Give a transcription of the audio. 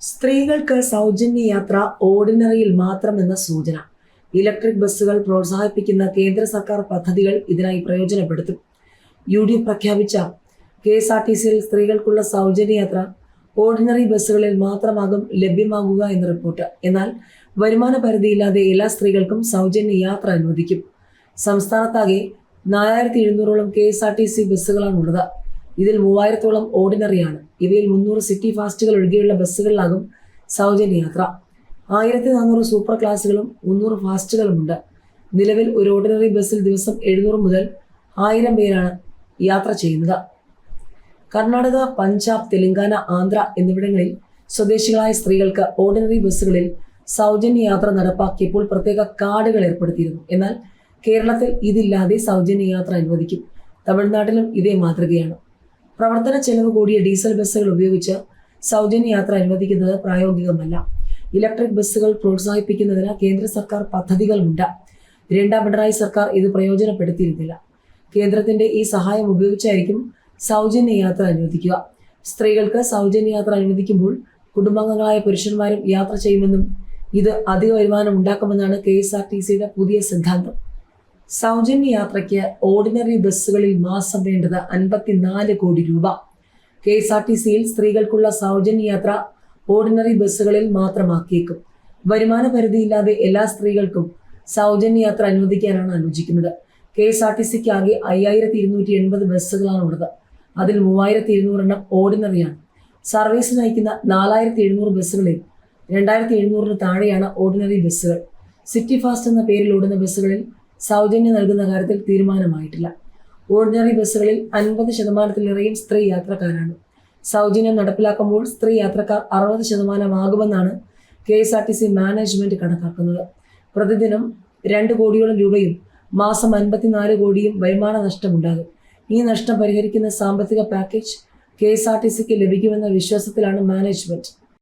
സ്ത്രീകൾക്ക് സൗജന്യ യാത്ര ഓർഡിനറിയിൽ മാത്രമെന്ന സൂചന. ഇലക്ട്രിക് ബസ്സുകൾ പ്രോത്സാഹിപ്പിക്കുന്ന കേന്ദ്ര സർക്കാർ പദ്ധതികൾ ഇതിനായി പ്രയോജനപ്പെടുത്തും. UDF പ്രഖ്യാപിച്ച KSRTCയിൽ സ്ത്രീകൾക്കുള്ള സൗജന്യ യാത്ര ഓർഡിനറി ബസ്സുകളിൽ മാത്രമാകും ലഭ്യമാകുക എന്ന റിപ്പോർട്ട്. എന്നാൽ വരുമാന പരിധിയില്ലാതെ എല്ലാ സ്ത്രീകൾക്കും സൗജന്യ യാത്ര അനുവദിക്കും. സംസ്ഥാനത്താകെ 4700ഓളം KSRTC ബസ്സുകളാണുള്ളത്. ഇതിൽ 3000ഓളം ഓർഡിനറിയാണ്. ഇവയിൽ 300 സിറ്റി ഫാസ്റ്റുകൾ ഒഴികെയുള്ള ബസ്സുകളിലാകും സൗജന്യ യാത്ര. 1400 സൂപ്പർ ക്ലാസുകളും 300 ഫാസ്റ്റുകളുമുണ്ട്. നിലവിൽ ഒരു ഓർഡിനറി ബസ്സിൽ ദിവസം 700 മുതൽ 1000 പേരാണ് യാത്ര ചെയ്യുന്നത്. കർണാടക, പഞ്ചാബ്, തെലങ്കാന, ആന്ധ്ര എന്നിവിടങ്ങളിൽ സ്വദേശികളായ സ്ത്രീകൾക്ക് ഓർഡിനറി ബസ്സുകളിൽ സൗജന്യ യാത്ര നടപ്പാക്കിയപ്പോൾ പ്രത്യേക കാർഡുകൾ ഏർപ്പെടുത്തിയിരുന്നു. എന്നാൽ കേരളത്തിൽ ഇതില്ലാതെ സൗജന്യ യാത്ര അനുവദിക്കും. തമിഴ്നാട്ടിലും ഇതേ മാതൃകയാണ്. പ്രവർത്തന ചെലവ് കൂടിയ ഡീസൽ ബസ്സുകൾ ഉപയോഗിച്ച് സൗജന്യ യാത്ര അനുവദിക്കുന്നത് പ്രായോഗികമല്ല. ഇലക്ട്രിക് ബസ്സുകൾ പ്രോത്സാഹിപ്പിക്കുന്നതിന് കേന്ദ്ര സർക്കാർ പദ്ധതികളുണ്ട്. രണ്ടാം പിണറായി സർക്കാർ ഇത് പ്രയോജനപ്പെടുത്തിയിരുന്നില്ല. കേന്ദ്രത്തിന്റെ ഈ സഹായം ഉപയോഗിച്ചായിരിക്കും സൗജന്യ യാത്ര അനുവദിക്കുക. സ്ത്രീകൾക്ക് സൗജന്യ യാത്ര അനുവദിക്കുമ്പോൾ കുടുംബാംഗങ്ങളായ പുരുഷന്മാരും യാത്ര ചെയ്യുമെന്നും ഇത് അധിക വരുമാനം ഉണ്ടാക്കുമെന്നാണ് KSRTCയുടെ പുതിയ സിദ്ധാന്തം. സൗജന്യ യാത്രയ്ക്ക് ഓർഡിനറി ബസ്സുകളിൽ മാസം വേണ്ടത് 54 കോടി രൂപ. KSRTCയിൽ സ്ത്രീകൾക്കുള്ള സൗജന്യ യാത്ര ഓർഡിനറി ബസ്സുകളിൽ മാത്രമാക്കിയേക്കും. വരുമാന പരിധിയില്ലാതെ എല്ലാ സ്ത്രീകൾക്കും സൗജന്യ യാത്ര അനുവദിക്കാനാണ് ആലോചിക്കുന്നത്. KSRTCക്ക് ആകെ 5280 ബസ്സുകളാണുള്ളത്. അതിൽ 3200 ഓർഡിനറിയാണ്. സർവീസ് നയിക്കുന്ന 4700 ബസ്സുകളിൽ 2700 താഴെയാണ് ഓർഡിനറി ബസ്സുകൾ. സിറ്റി ഫാസ്റ്റ് എന്ന പേരിൽ ഓടുന്ന ബസ്സുകളിൽ സൗജന്യം നൽകുന്ന കാര്യത്തിൽ തീരുമാനമായിട്ടില്ല. ഓർഡിനറി ബസ്സുകളിൽ 50%-ലേറെയും സ്ത്രീ യാത്രക്കാരാണ്. സൗജന്യം നടപ്പിലാക്കുമ്പോൾ സ്ത്രീ യാത്രക്കാർ 60% ആകുമെന്നാണ് KSRTC മാനേജ്മെന്റ് കണക്കാക്കുന്നത്. പ്രതിദിനം 2 കോടിയോളം രൂപയും മാസം 54 കോടിയും വരുമാന നഷ്ടമുണ്ടാകും. ഈ നഷ്ടം പരിഹരിക്കുന്ന സാമ്പത്തിക പാക്കേജ് KSRTCക്ക് ലഭിക്കുമെന്ന വിശ്വാസത്തിലാണ് മാനേജ്മെന്റ്.